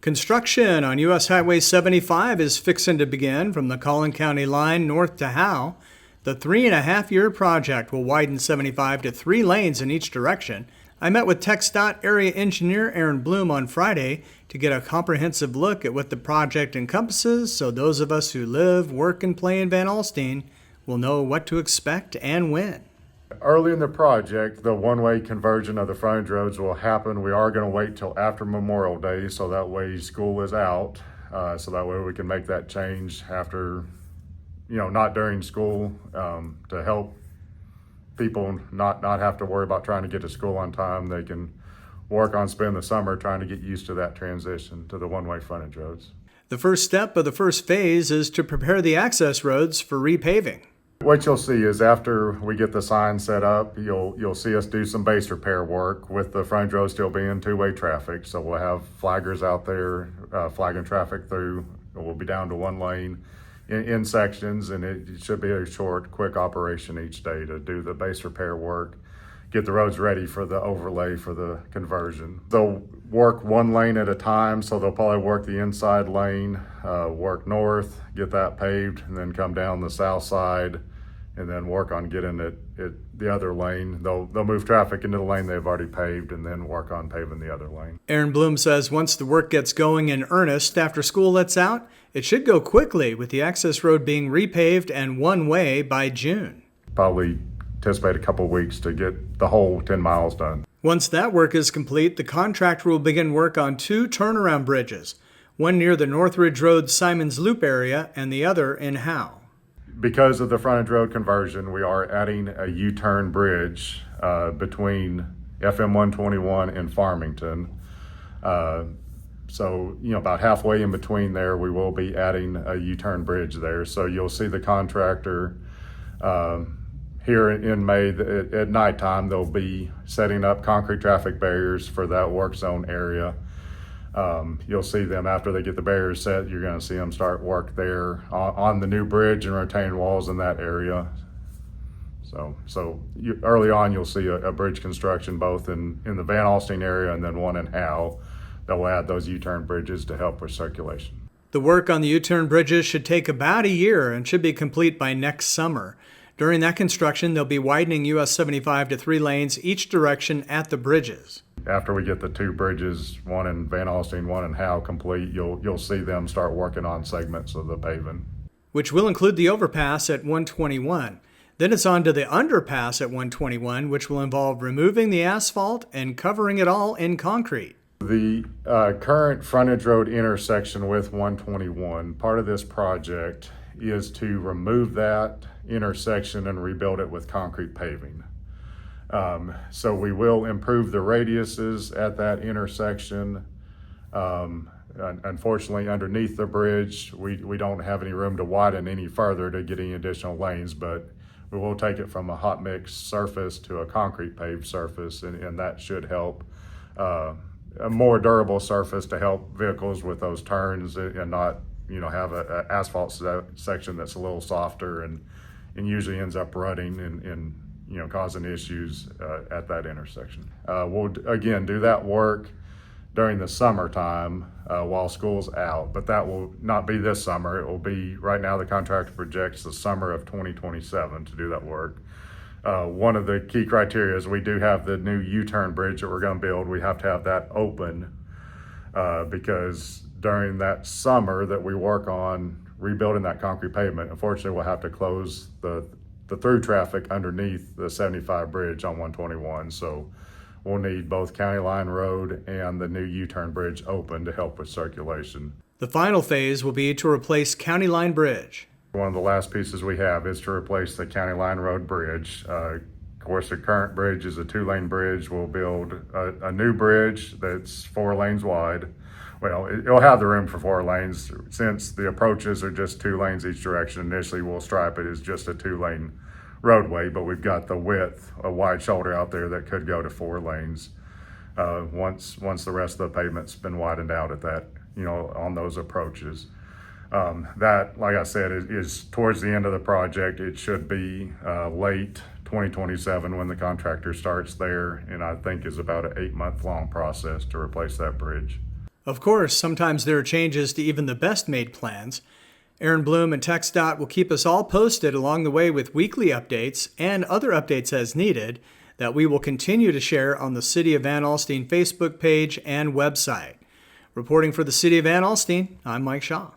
Construction on US Highway 75 is fixing to begin from the Collin County line north to Hwy. The 3.5-year project will widen 75 to 3 lanes in each direction. I met with TxDOT Area Engineer Aaron Bloom on Friday to get a comprehensive look at what the project encompasses, so those of us who live, work, and play in Van Alstyne will know what to expect and when. Early in the project, the one-way conversion of the frontage roads will happen. We are going to wait till after Memorial Day, so that way school is out, so that way we can make that change after, not during school, to help people not have to worry about trying to get to school on time. They can work on spending the summer trying to get used to that transition to the one-way frontage roads. The first step of the first phase is to prepare the access roads for repaving. What you'll see is after we get the sign set up, you'll see us do some base repair work with the frontage road still being two-way traffic. So we'll have flaggers out there flagging traffic through. We'll be down to 1 lane in sections, and it should be a short, quick operation each day to do the base repair work, get the roads ready for the overlay for the conversion. They'll work 1 lane at a time, so they'll probably work the inside lane, work north, get that paved, and then come down the south side, and then work on getting it the other lane. They'll move traffic into the lane they've already paved and then work on paving the other lane. Aaron Bloom says once the work gets going in earnest after school lets out, it should go quickly with the access road being repaved and one way by June. Probably anticipate a couple weeks to get the whole 10 miles done. Once that work is complete, the contractor will begin work on 2 turnaround bridges, one near the Northridge Road Simons Loop area and the other in Hwy. Because of the frontage road conversion, we are adding a U-turn bridge between FM 121 and Farmington. So, about halfway in between there, we will be adding a U-turn bridge there. So you'll see the contractor here in May at nighttime. They'll be setting up concrete traffic barriers for that work zone area. You'll see them after they get the barriers set. You're going to see them start work there on the new bridge and retaining walls in that area. Early on, you'll see a bridge construction both in the Van Alstyne area and then one in Hwy that will add those U-turn bridges to help with circulation. The work on the U-turn bridges should take about a year and should be complete by next summer. During that construction, they'll be widening US 75 to 3 lanes each direction at the bridges. After we get the 2 bridges, one in Van Alstyne, one in Hwy complete, you'll see them start working on segments of the paving. Which will include the overpass at 121. Then it's on to the underpass at 121, which will involve removing the asphalt and covering it all in concrete. The current frontage road intersection with 121, part of this project is to remove that intersection and rebuild it with concrete paving. So we will improve the radiuses at that intersection. Unfortunately, underneath the bridge, we don't have any room to widen any further to get any additional lanes, but we will take it from a hot mix surface to a concrete paved surface, and that should help a more durable surface to help vehicles with those turns and not have an asphalt section that's a little softer and usually ends up rutting and causing issues at that intersection. We'll again do that work during the summertime while school's out, but that will not be this summer. It will be, right now the contractor projects the summer of 2027 to do that work. One of the key criteria is we do have the new U-turn bridge that we're going to build. We have to have that open because during that summer that we work on rebuilding that concrete pavement, unfortunately we'll have to close the through traffic underneath the 75 bridge on 121. So we'll need both County Line Road and the new U-turn bridge open to help with circulation. The final phase will be to replace County Line Bridge. One of the last pieces we have is to replace the County Line Road bridge. Of course, the current bridge is a 2-lane bridge. We'll build a new bridge that's 4 lanes wide. Well, it'll have the room for 4 lanes. Since the approaches are just 2 lanes each direction, initially we'll stripe it as just a 2-lane roadway, but we've got the width, a wide shoulder out there that could go to 4 lanes. Once the rest of the pavement's been widened out at that, on those approaches. That, like I said, is towards the end of the project. It should be late 2027 when the contractor starts there, and I think is about an 8-month long process to replace that bridge. Of course, sometimes there are changes to even the best made plans. Aaron Bloom and TxDOT will keep us all posted along the way with weekly updates and other updates as needed that we will continue to share on the City of Van Alstyne Facebook page and website. Reporting for the City of Van Alstyne, I'm Mike Shaw.